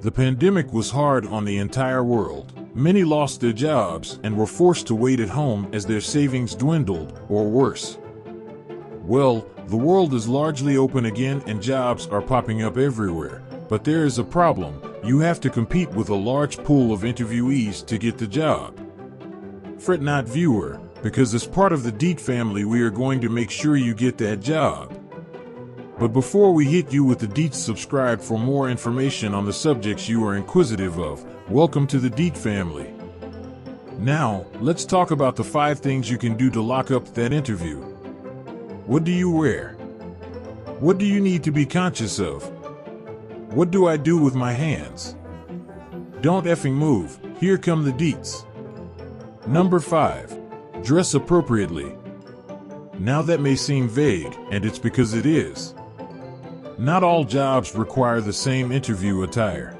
The pandemic was hard on the entire world. Many lost their jobs and were forced to wait at home as their savings dwindled, or worse. Well, the world is largely open again and jobs are popping up everywhere. But there is a problem. You have to compete with a large pool of interviewees to get the job. Fret not, viewer, because as part of the Deetz family we are going to make sure you get that job. But before we hit you with the Deetz, subscribe for more information on the subjects you are inquisitive of. Welcome to the Deetz family. Now, let's talk about the 5 things you can do to lock up that interview. What do you wear? What do you need to be conscious of? What do I do with my hands? Don't effing move, here come the Deetz. Number 5. Dress appropriately. Now that may seem vague, and it's because it is. Not all jobs require the same interview attire.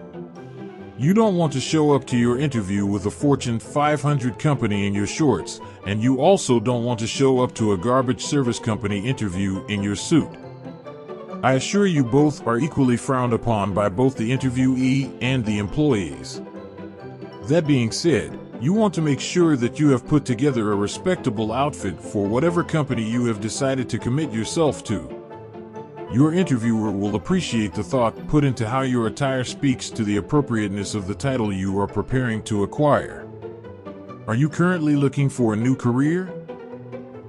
You don't want to show up to your interview with a Fortune 500 company in your shorts, and you also don't want to show up to a garbage service company interview in your suit. I assure you both are equally frowned upon by both the interviewee and the employees. That being said, you want to make sure that you have put together a respectable outfit for whatever company you have decided to commit yourself to. Your interviewer will appreciate the thought put into how your attire speaks to the appropriateness of the title you are preparing to acquire. Are you currently looking for a new career?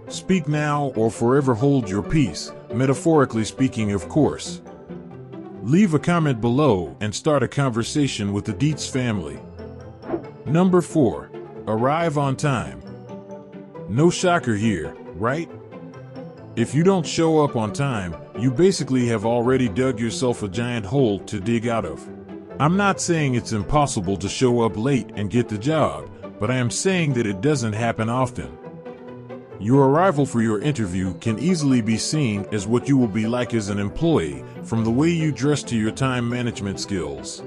Speak now or forever hold your peace, metaphorically speaking, of course. Leave a comment below and start a conversation with the Deetz family. Number 4. Arrive on time. No shocker here, right? If you don't show up on time, you basically have already dug yourself a giant hole to dig out of. I'm not saying it's impossible to show up late and get the job, but I am saying that it doesn't happen often. Your arrival for your interview can easily be seen as what you will be like as an employee, from the way you dress to your time management skills.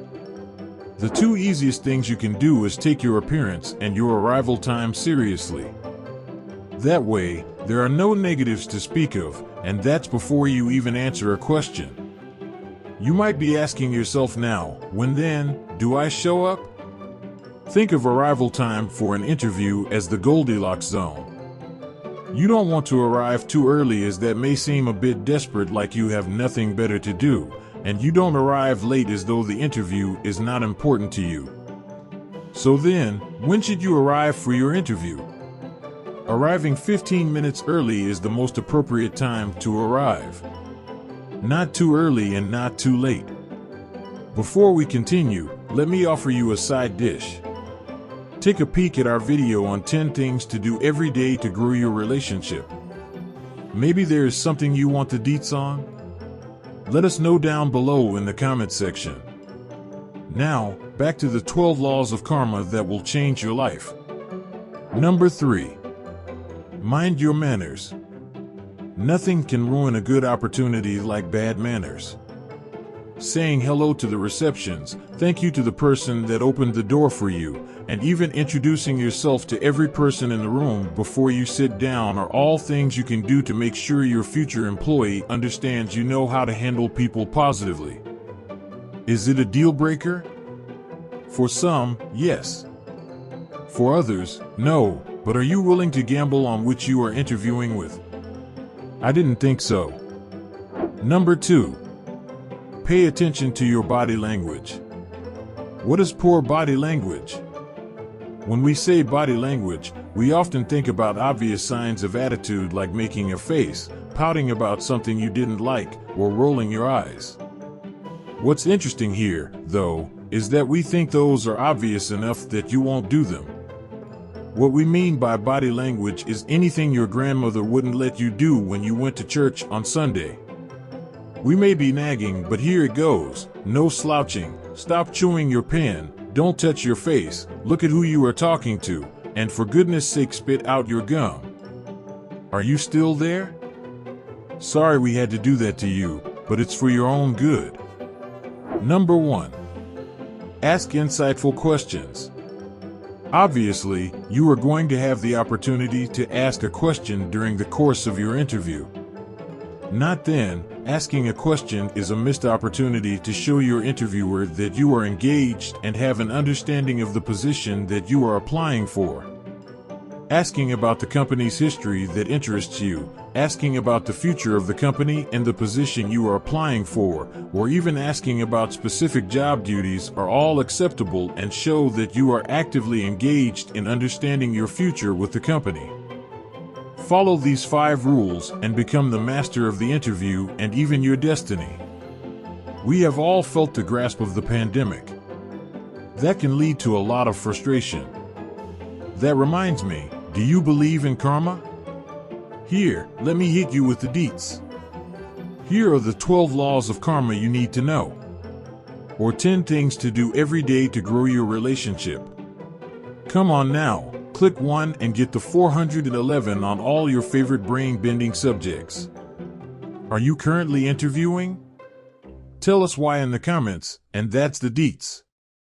The 2 easiest things you can do is take your appearance and your arrival time seriously. That way, there are no negatives to speak of, and that's before you even answer a question. You might be asking yourself now, when then, do I show up? Think of arrival time for an interview as the Goldilocks zone. You don't want to arrive too early, as that may seem a bit desperate, like you have nothing better to do, and you don't arrive late as though the interview is not important to you. So then, when should you arrive for your interview? Arriving 15 minutes early is the most appropriate time to arrive. Not too early and not too late. Before we continue, let me offer you a side dish. Take a peek at our video on 10 things to do every day to grow your relationship. Maybe there is something you want the Deetz on? Let us know down below in the comment section. Now, back to the 12 laws of karma that will change your life. Number 3. Mind your manners. Nothing can ruin a good opportunity like bad manners. Saying hello to the receptions, thank you to the person that opened the door for you, and even introducing yourself to every person in the room before you sit down are all things you can do to make sure your future employee understands you know how to handle people positively. Is it a deal breaker? For some, yes. For others, no. But are you willing to gamble on which you are interviewing with? I didn't think so. Number 2. Pay attention to your body language. What is poor body language? When we say body language, we often think about obvious signs of attitude, like making a face, pouting about something you didn't like, or rolling your eyes. What's interesting here, though, is that we think those are obvious enough that you won't do them. What we mean by body language is anything your grandmother wouldn't let you do when you went to church on Sunday. We may be nagging, but here it goes. No slouching, stop chewing your pen, don't touch your face, look at who you are talking to, and for goodness sake spit out your gum. Are you still there? Sorry we had to do that to you, but it's for your own good. Number 1. Ask insightful questions. Obviously, you are going to have the opportunity to ask a question during the course of your interview. Not then, Asking a question is a missed opportunity to show your interviewer that you are engaged and have an understanding of the position that you are applying for. Asking about the company's history that interests you, asking about the future of the company and the position you are applying for, or even asking about specific job duties are all acceptable and show that you are actively engaged in understanding your future with the company. Follow these 5 rules and become the master of the interview and even your destiny. We have all felt the grasp of the pandemic. That can lead to a lot of frustration. That reminds me, do you believe in karma? Here, let me hit you with the deets. Here are the 12 laws of karma you need to know. Or 10 things to do every day to grow your relationship. Come on now, click 1 and get the 411 on all your favorite brain-bending subjects. Are you currently interviewing? Tell us why in the comments, and that's the deets.